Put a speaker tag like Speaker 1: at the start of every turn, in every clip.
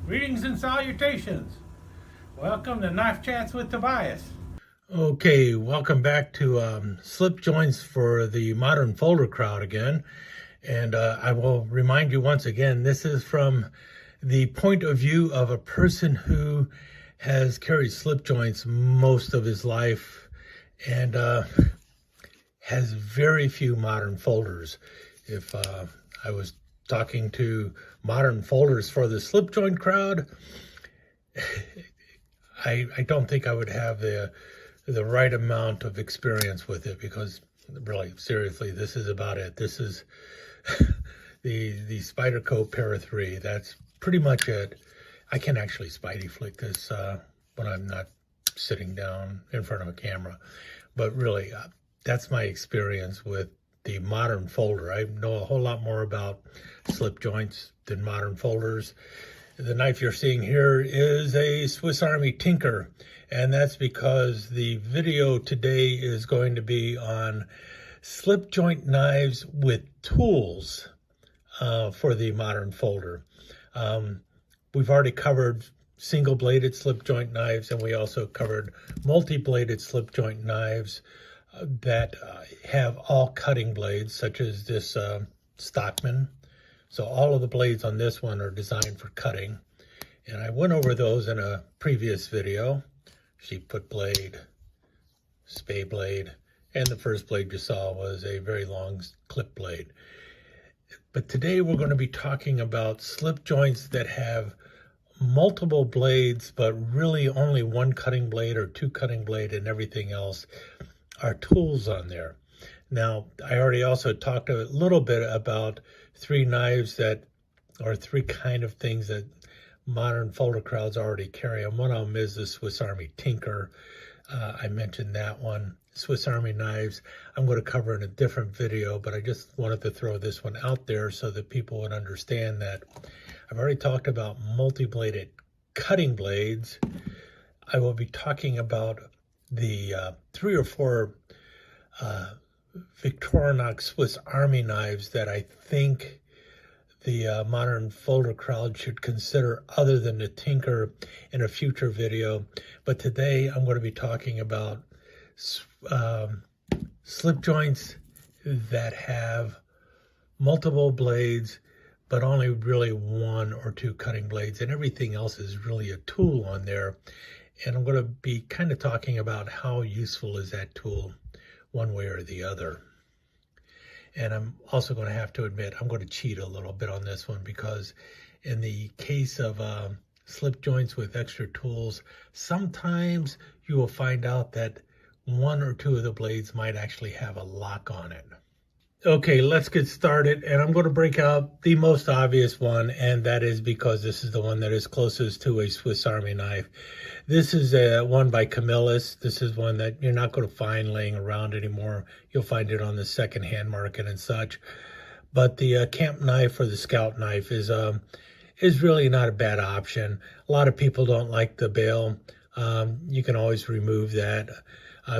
Speaker 1: Greetings and salutations. Welcome to Knife Chats with Tobias.
Speaker 2: Okay, welcome back to slip joints for the modern folder crowd again. And I will remind you once again, this is from the point of view of a person who has carried slip joints most of his life and has very few modern folders. If I was talking to modern folders for the slip joint crowd, I don't think I would have the right amount of experience with it, because really, seriously, this is about it. This is the Spyderco Para 3. That's pretty much it. I can actually Spidey flick this when I'm not sitting down in front of a camera. But really, that's my experience with the modern folder. I know a whole lot more about slip joints than modern folders. The knife you're seeing here is a Swiss Army Tinker, and that's because the video today is going to be on slip joint knives with tools for the modern folder. We've already covered single-bladed slip joint knives, and we also covered multi-bladed slip joint knives that have all cutting blades, such as this Stockman. So all of the blades on this one are designed for cutting. And I went over those in a previous video. Sheep foot blade, spay blade, and the first blade you saw was a very long clip blade. But today we're going to be talking about slip joints that have multiple blades, but really only one cutting blade or two cutting blade, and everything else are tools on there. Now, I already also talked a little bit about three knives that, or three kind of things that modern folder crowds already carry. And one of them is the Swiss Army Tinker. I mentioned that one. Swiss Army knives I'm going to cover in a different video, but I just wanted to throw this one out there so that people would understand that I've already talked about multi-bladed cutting blades. I will be talking about the 3 or 4 Victorinox Swiss Army knives that I think the modern folder crowd should consider, other than the Tinker, in a future video. But today I'm going to be talking about slip joints that have multiple blades, but only really one or two cutting blades, and everything else is really a tool on there. And I'm going to be kind of talking about how useful is that tool one way or the other. And I'm also going to have to admit, I'm going to cheat a little bit on this one, because in the case of slip joints with extra tools, sometimes you will find out that one or two of the blades might actually have a lock on it. Okay, let's get started, and I'm going to break out the most obvious one, and that is because this is the one that is closest to a Swiss Army knife. This is one by Camillus. This is one that you're not going to find laying around anymore. You'll find it on the secondhand market and such. But the camp knife or the scout knife is really not a bad option. A lot of people don't like the bail. You can always remove that.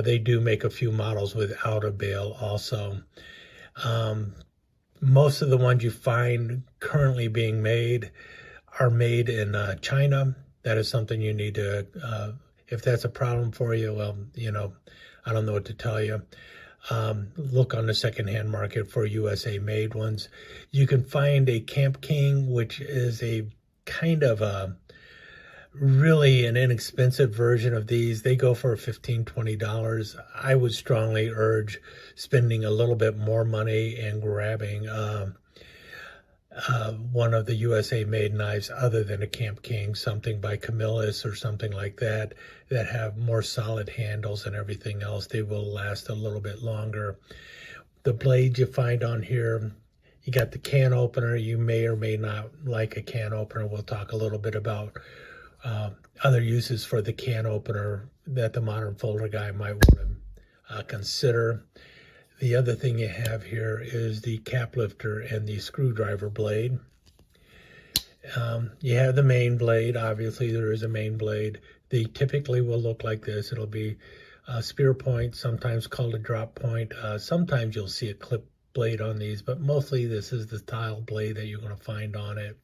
Speaker 2: They do make a few models without a bail also. Most of the ones you find currently being made are made in China. That is something you need to, if that's a problem for you, well, you know, I don't know what to tell you. Look on the secondhand market for USA made ones. You can find a Camp King, which is a kind of a really an inexpensive version of these. They go for $15, $20. I would strongly urge spending a little bit more money and grabbing one of the USA made knives other than a Camp King, something by Camillus or something like that, that have more solid handles and everything else. They will last a little bit longer. The blades you find on here, you got the can opener. You may or may not like a can opener. We'll talk a little bit about other uses for the can opener that the modern folder guy might want to consider. The other thing you have here is the cap lifter and the screwdriver blade. You have the main blade. Obviously, there is a main blade. They typically will look like this. It'll be a spear point, sometimes called a drop point. Sometimes you'll see a clip blade on these, but mostly this is the style blade that you're going to find on it.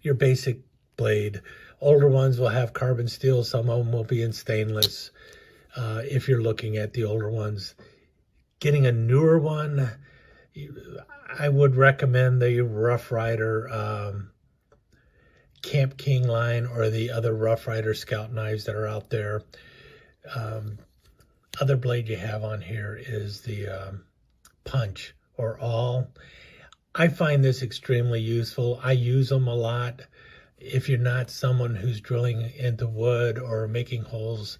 Speaker 2: Your basic blade. Older ones will have carbon steel. Some of them will be in stainless. If you're looking at the older ones, getting a newer one, I would recommend the Rough Rider Camp King line or the other Rough Rider Scout knives that are out there. Other blade you have on here is the Punch or All. I find this extremely useful. I use them a lot. If you're not someone who's drilling into wood or making holes,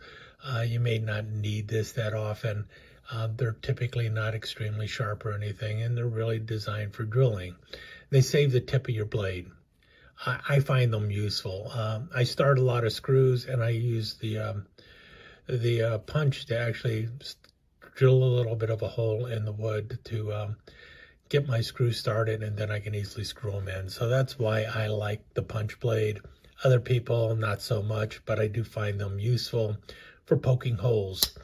Speaker 2: you may not need this that often. They're typically not extremely sharp or anything, and they're really designed for drilling. They save the tip of your blade. I find them useful. I start a lot of screws, and I use the punch to actually drill a little bit of a hole in the wood to get my screws started, and then I can easily screw them in. So that's why I like the punch blade. Other people, not so much, but I do find them useful for poking holes.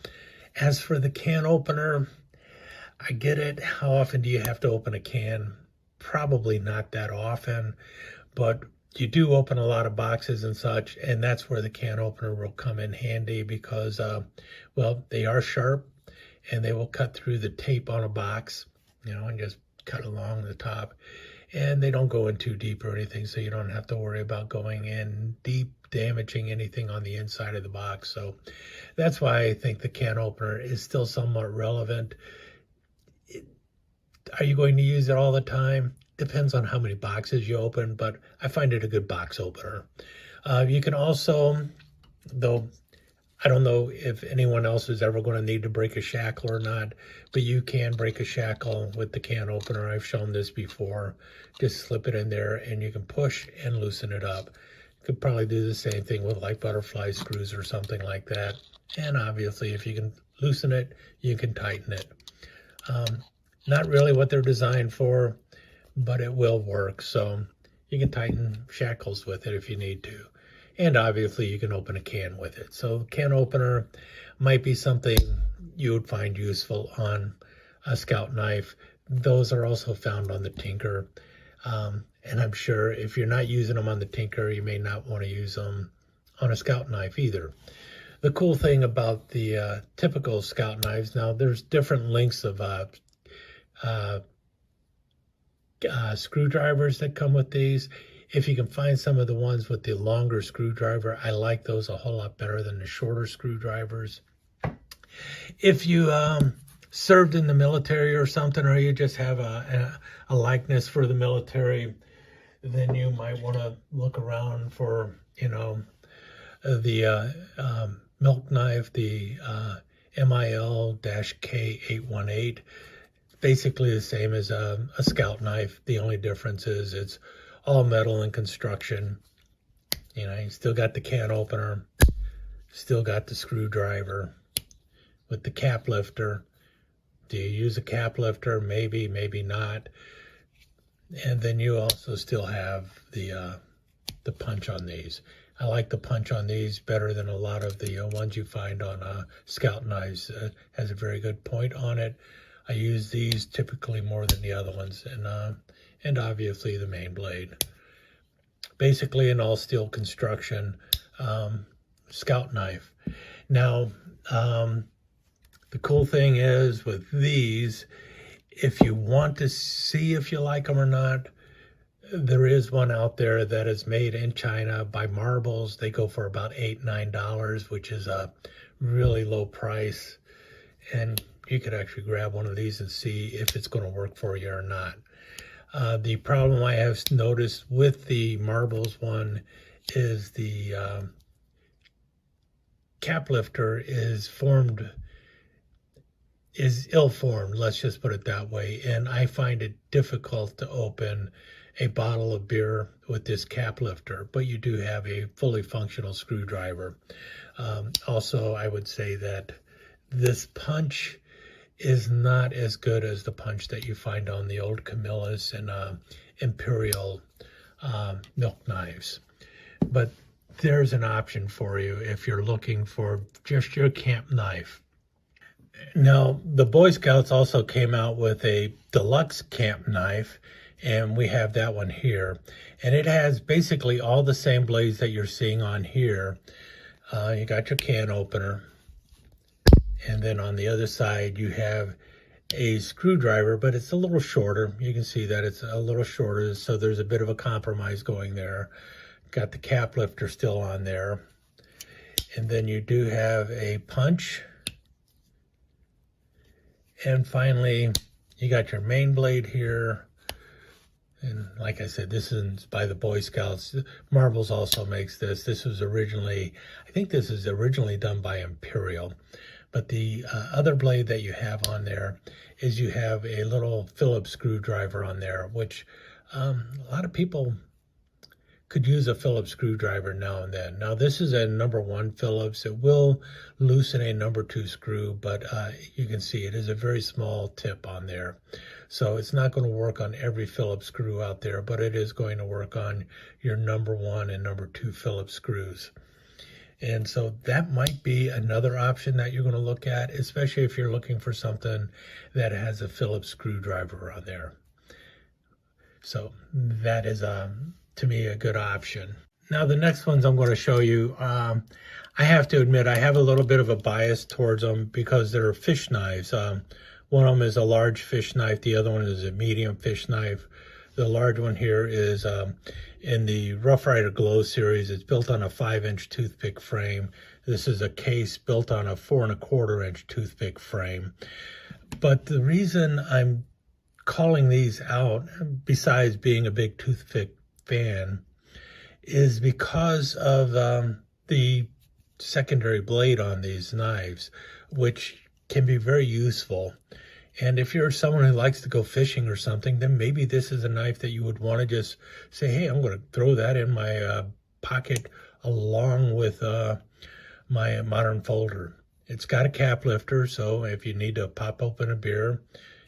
Speaker 2: As for the can opener, I get it. How often do you have to open a can? Probably not that often, but you do open a lot of boxes and such, and that's where the can opener will come in handy because, well, they are sharp, and they will cut through the tape on a box, and just cut along the top, and they don't go in too deep or anything, so you don't have to worry about going in deep, damaging anything on the inside of the box. So that's why I think the can opener is still somewhat relevant. Are you going to use it all the time? Depends on how many boxes you open, but I find it a good box opener. You can also, though I don't know if anyone else is ever going to need to break a shackle or not, but you can break a shackle with the can opener. I've shown this before. Just slip it in there and you can push and loosen it up. You could probably do the same thing with like butterfly screws or something like that. And obviously if you can loosen it, you can tighten it. Not really what they're designed for, but it will work. So you can tighten shackles with it if you need to. And obviously you can open a can with it. So can opener might be something you would find useful on a Scout knife. Those are also found on the Tinker. And I'm sure if you're not using them on the Tinker, you may not want to use them on a Scout knife either. The cool thing about the typical Scout knives, now there's different lengths of screwdrivers that come with these. If you can find some of the ones with the longer screwdriver, I like those a whole lot better than the shorter screwdrivers. If you served in the military or something, or you just have a likeness for the military, then you might want to look around for, the milk knife, the MIL-K818. Basically the same as a Scout knife. The only difference is it's all metal and construction. You still got the can opener, still got the screwdriver with the cap lifter. Do you use a cap lifter? Maybe, maybe not. And then you also still have the punch on these. I like the punch on these better than a lot of the ones you find on Scout knives. Has a very good point on it. I use these typically more than the other ones, and obviously the main blade. Basically an all steel construction Scout knife. Now, the cool thing is with these, if you want to see if you like them or not, there is one out there that is made in China by Marbles. They go for about $8, $9, which is a really low price. And you could actually grab one of these and see if it's going to work for you or not. The problem I have noticed with the Marbles one is the cap lifter is ill-formed, let's just put it that way. And I find it difficult to open a bottle of beer with this cap lifter, but you do have a fully functional screwdriver. Also, I would say that this punch is not as good as the punch that you find on the old Camillus and Imperial milk knives. But there's an option for you if you're looking for just your camp knife. Now, the Boy Scouts also came out with a Deluxe camp knife, and we have that one here. And it has basically all the same blades that you're seeing on here. You got your can opener, and then on the other side you have a screwdriver, but it's a little shorter. You can see that it's a little shorter, so there's a bit of a compromise going there. Got the cap lifter still on there. And then you do have a punch. And finally, you got your main blade here. And like I said, this is by the Boy Scouts. Marbles also makes this. This was originally, I think this is originally done by Imperial. But the other blade that you have on there is you have a little Phillips screwdriver on there, which a lot of people could use a Phillips screwdriver now and then. Now this is a #1 Phillips. It will loosen a #2 screw, but you can see it is a very small tip on there. So it's not going to work on every Phillips screw out there, but it is going to work on your #1 and #2 Phillips screws. And so that might be another option that you're going to look at, especially if you're looking for something that has a Phillips screwdriver on there. So that is, to me, a good option. Now the next ones I'm going to show you, I have to admit I have a little bit of a bias towards them because they're fish knives. One of them is a large fish knife. The other one is a medium fish knife. The large one here is in the Rough Rider Glow series. It's built on a 5-inch toothpick frame. This is a case built on a 4¼ inch toothpick frame. But the reason I'm calling these out, besides being a big toothpick fan, is because of the secondary blade on these knives, which can be very useful. And if you're someone who likes to go fishing or something, then maybe this is a knife that you would want to just say, hey, I'm going to throw that in my pocket along with my modern folder. It's got a cap lifter, so if you need to pop open a beer,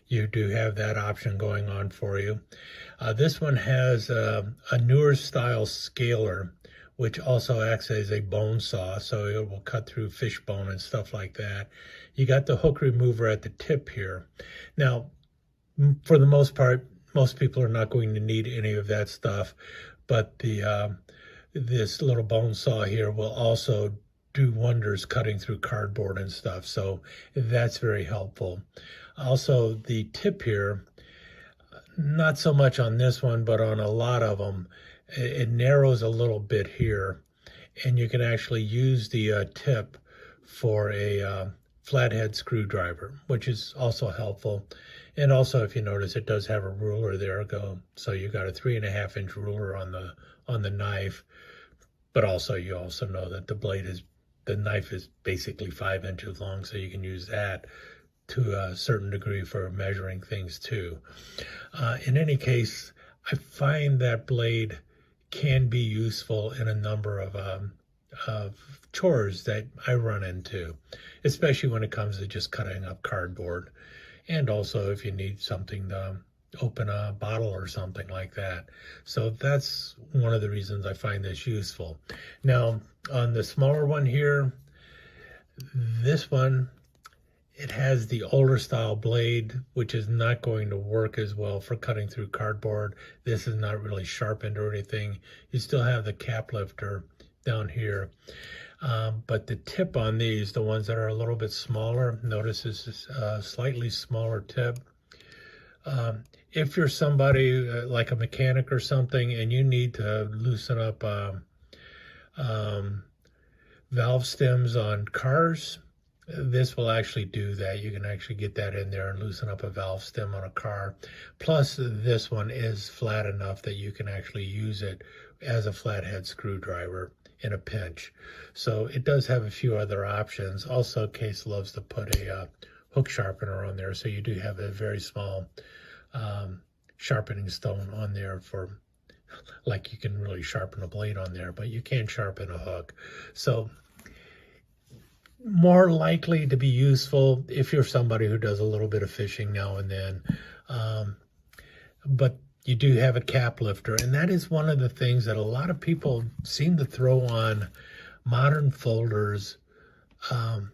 Speaker 2: you do have that option going on for you. This one has a newer style scaler, which also acts as a bone saw, so it will cut through fish bone and stuff like that. You got the hook remover at the tip here. Now, for the most part, most people are not going to need any of that stuff, but this little bone saw here will also do wonders cutting through cardboard and stuff, so that's very helpful. Also, the tip here, not so much on this one, but on a lot of them, it narrows a little bit here, and you can actually use the tip for a flathead screwdriver, which is also helpful. And also, if you notice, it does have a ruler there. So you got a 3½ inch ruler on the knife, but also you also know that the knife is basically 5 inches long, so you can use that to a certain degree for measuring things too. In any case, I find that blade can be useful in a number of chores that I run into, especially when it comes to just cutting up cardboard, and also if you need something to open a bottle or something like that. So that's one of the reasons I find this useful. Now, on the smaller one here, this one, it has the older style blade, which is not going to work as well for cutting through cardboard. This is not really sharpened or anything. You still have the cap lifter down here. But the tip on these, the ones that are a little bit smaller, notice this is a slightly smaller tip. If you're somebody like a mechanic or something and you need to loosen up valve stems on cars, this will actually do that. You can actually get that in there and loosen up a valve stem on a car. Plus, this one is flat enough that you can actually use it as a flathead screwdriver in a pinch. So it does have a few other options. Also, Case loves to put a hook sharpener on there, so you do have a very small sharpening stone on there for, like, you can really sharpen a blade on there, but you can't sharpen a hook. So more likely to be useful if you're somebody who does a little bit of fishing now and then. But you do have a cap lifter, and that is one of the things that a lot of people seem to throw on modern folders. On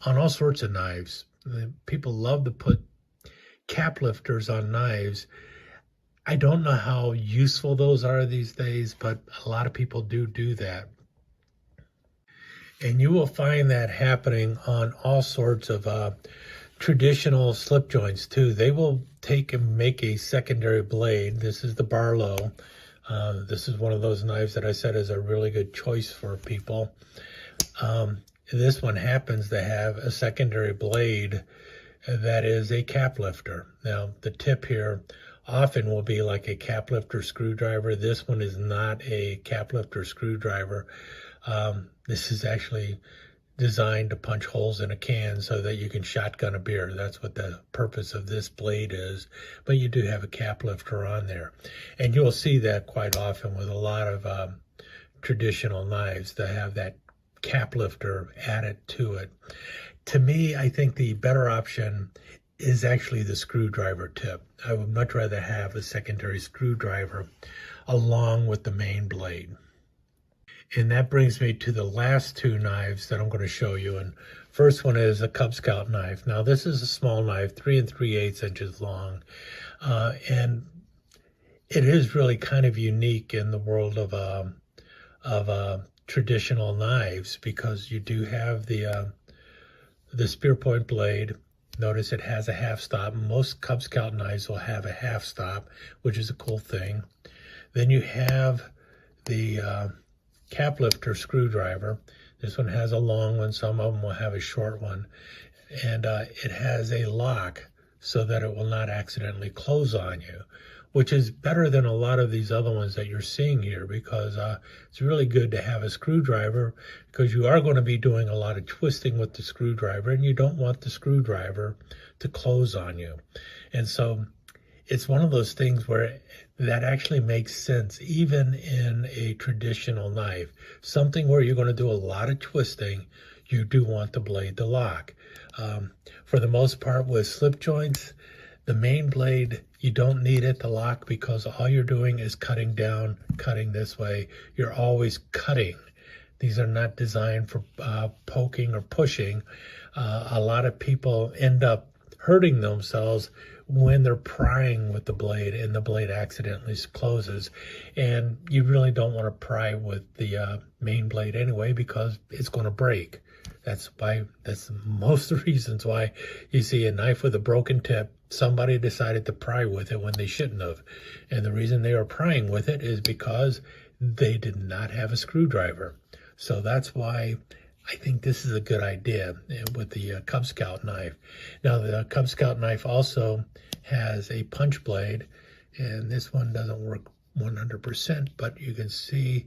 Speaker 2: all sorts of knives. People love to put cap lifters on knives. I don't know how useful those are these days, but a lot of people do that. And you will find that happening on all sorts of traditional slip joints too. They will take and make a secondary blade. This is the Barlow. This is one of those knives that I said is a really good choice for people. This one happens to have a secondary blade that is a cap lifter. Now, the tip here often will be like a cap lifter screwdriver. This one is not a cap lifter screwdriver. This is actually designed to punch holes in a can so that you can shotgun a beer. That's what the purpose of this blade is. But you do have a cap lifter on there. And you'll see that quite often with a lot of traditional knives that have that cap lifter added to it. To me, I think the better option is actually the screwdriver tip. I would much rather have a secondary screwdriver along with the main blade. And that brings me to the last two knives that I'm going to show you. And first one is a Cub Scout knife. Now this is a small knife, 3 3/8 inches long. And it is really kind of unique in the world of traditional knives, because you do have the spear point blade. Notice it has a half stop. Most Cub Scout knives will have a half stop, which is a cool thing. Then you have the cap lifter screwdriver. This one has a long one. Some of them will have a short one. And it has a lock so that it will not accidentally close on you, which is better than a lot of these other ones that you're seeing here, because it's really good to have a screwdriver, because you are going to be doing a lot of twisting with the screwdriver, and you don't want the screwdriver to close on you. And so it's one of those things where that actually makes sense, even in a traditional knife. Something where you're going to do a lot of twisting, you do want the blade to lock. For the most part with slip joints, the main blade, you don't need it to lock, because all you're doing is cutting down, cutting this way. You're always cutting. These are not designed for poking or pushing. A lot of people end up hurting themselves when they're prying with the blade and the blade accidentally closes. And you really don't want to pry with the main blade anyway, because it's going to break. That's most of the reasons why you see a knife with a broken tip. Somebody decided to pry with it when they shouldn't have. And the reason they are prying with it is because they did not have a screwdriver. So that's why I think this is a good idea with the Cub Scout knife. Now, the Cub Scout knife also has a punch blade, and this one doesn't work 100%, but you can see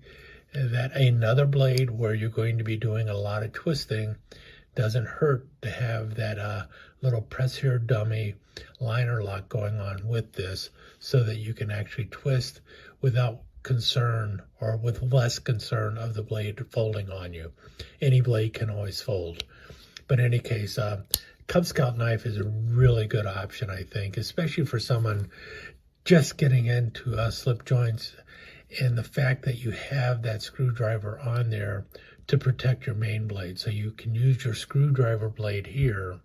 Speaker 2: that another blade where you're going to be doing a lot of twisting doesn't hurt to have that little press here dummy liner lock going on with this, so that you can actually twist without concern, or with less concern of the blade folding on you. Any blade can always fold. But in any case, Cub Scout knife is a really good option, I think, especially for someone just getting into slip joints, and the fact that you have that screwdriver on there to protect your main blade. So you can use your screwdriver blade here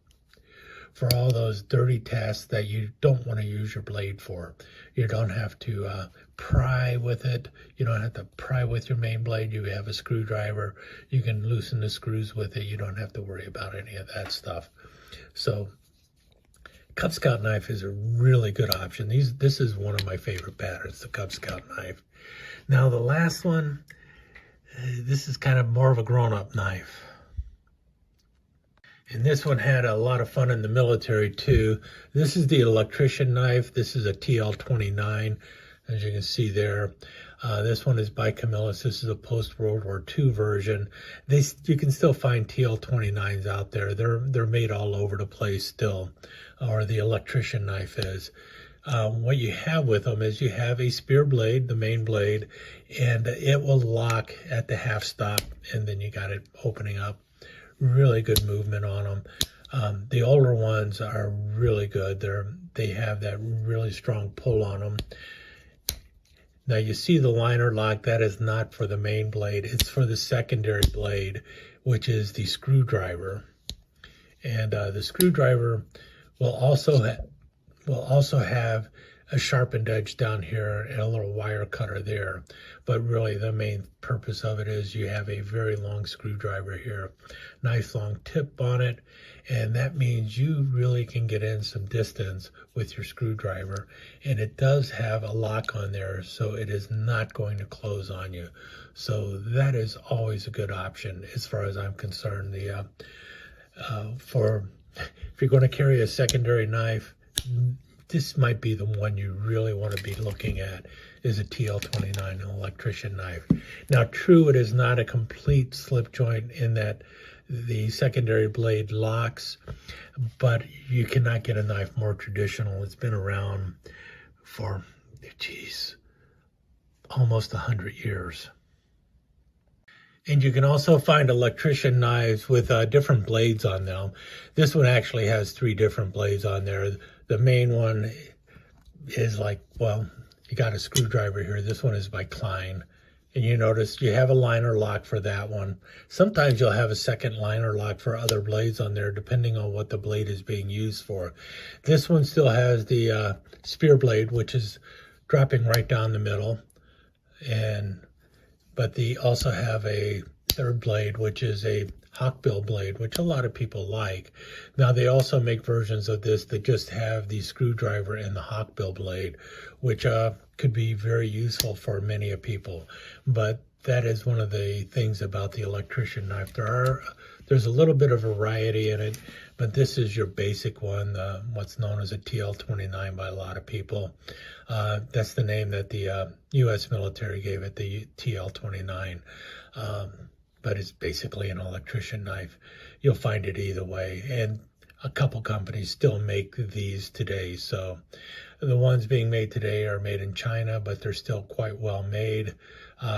Speaker 2: for all those dirty tasks that you don't want to use your blade for. You don't have to pry with it. You don't have to pry with your main blade. You have a screwdriver. You can loosen the screws with it. You don't have to worry about any of that stuff. So Cub Scout knife is a really good option. This is one of my favorite patterns, the Cub Scout knife. Now the last one, this is kind of more of a grown-up knife. And this one had a lot of fun in the military too. This is the Electrician knife. This is a TL-29, as you can see there. This one is by Camillus. This is a post-World War II version. You can still find TL-29s out there. They're made all over the place still, or the Electrician knife is. What you have with them is you have a spear blade, the main blade, and it will lock at the half stop, and then you got it opening up. Really good movement on them. The older ones are really good. They have that really strong pull on them. Now you see the liner lock, that is not for the main blade. It's for the secondary blade, which is the screwdriver. And the screwdriver will also will also have a sharpened edge down here and a little wire cutter there. But really the main purpose of it is you have a very long screwdriver here, nice long tip on it, and that means you really can get in some distance with your screwdriver. And it does have a lock on there, so it is not going to close on you. So that is always a good option as far as I'm concerned. If you're going to carry a secondary knife, this might be the one you really want to be looking at, is a TL29, an electrician knife. Now, true, it is not a complete slip joint in that the secondary blade locks, but you cannot get a knife more traditional. It's been around for, almost 100 years. And you can also find electrician knives with different blades on them. This one actually has 3 different blades on there. The main one is like, well, you got a screwdriver here. This one is by Klein. And you notice you have a liner lock for that one. Sometimes you'll have a second liner lock for other blades on there, depending on what the blade is being used for. This one still has the spear blade, which is dropping right down the middle. But they also have a third blade, which is a hawkbill blade, which a lot of people like. Now, they also make versions of this that just have the screwdriver and the hawkbill blade, which could be very useful for many people. But that is one of the things about the electrician knife. There's a little bit of variety in it, but this is your basic one, what's known as a TL29 by a lot of people. That's the name that the U.S. military gave it, the TL29. But it's basically an electrician knife. You'll find it either way. And a couple companies still make these today. So the ones being made today are made in China, but they're still quite well made.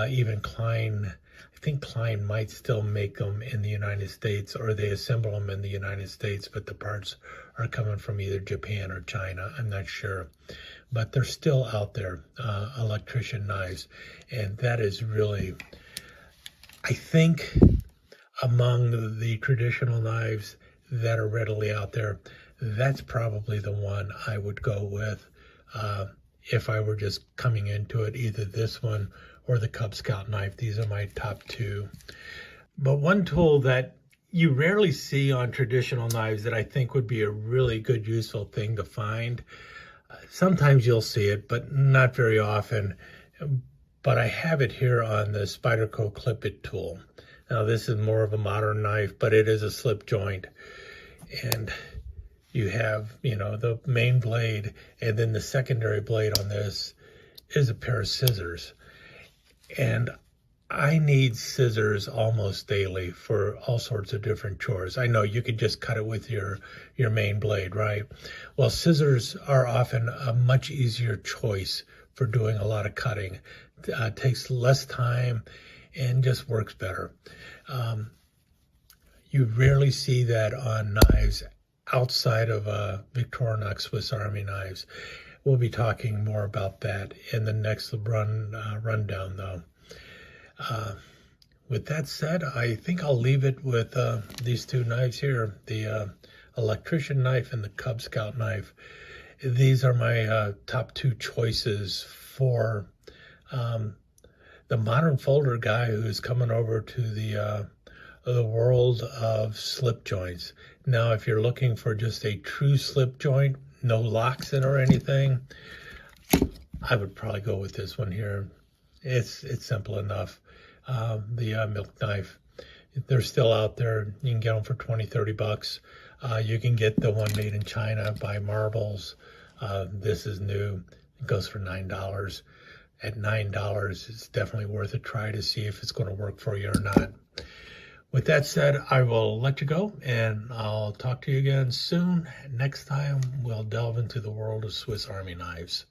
Speaker 2: Even Klein, I think Klein might still make them in the United States, or they assemble them in the United States, but the parts are coming from either Japan or China. I'm not sure. But they're still out there, electrician knives. And that is really, I think, among the traditional knives that are readily out there, that's probably the one I would go with if I were just coming into it, either this one or the Cub Scout knife. These are my top 2. But one tool that you rarely see on traditional knives that I think would be a really good, useful thing to find. Sometimes you'll see it, but not very often. But I have it here on the Spyderco Clip It tool. Now, this is more of a modern knife, but it is a slip joint. And you have, the main blade, and then the secondary blade on this is a pair of scissors. And I need scissors almost daily for all sorts of different chores. I know you could just cut it with your main blade, right? Well, scissors are often a much easier choice for doing a lot of cutting. Takes less time and just works better. You rarely see that on knives outside of Victorinox Swiss Army knives. We'll be talking more about that in the next rundown, though. With that said, I think I'll leave it with these 2 knives here, the electrician knife and the Cub Scout knife. These are my top 2 choices for the modern folder guy who's coming over to the world of slip joints. Now, if you're looking for just a true slip joint, no locks in or anything, I would probably go with this one here. It's simple enough. The milk knife, they're still out there. You can get them for $20-30. You can get the one made in China by Marbles. This is new. It goes for $9. At $9, it's definitely worth a try to see if it's going to work for you or not. With that said, I will let you go, and I'll talk to you again soon. Next time, we'll delve into the world of Swiss Army knives.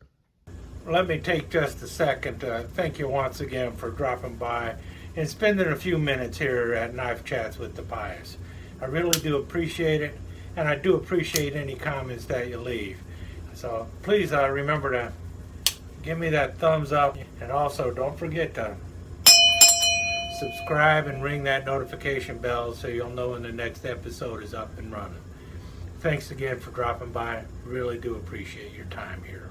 Speaker 1: Let me take just a second to thank you once again for dropping by and spending a few minutes here at Knife Chats with the Pious. I really do appreciate it, and I do appreciate any comments that you leave. So please remember to give me that thumbs up, and also don't forget to subscribe and ring that notification bell so you'll know when the next episode is up and running. thanks again for dropping by. Really do appreciate your time here.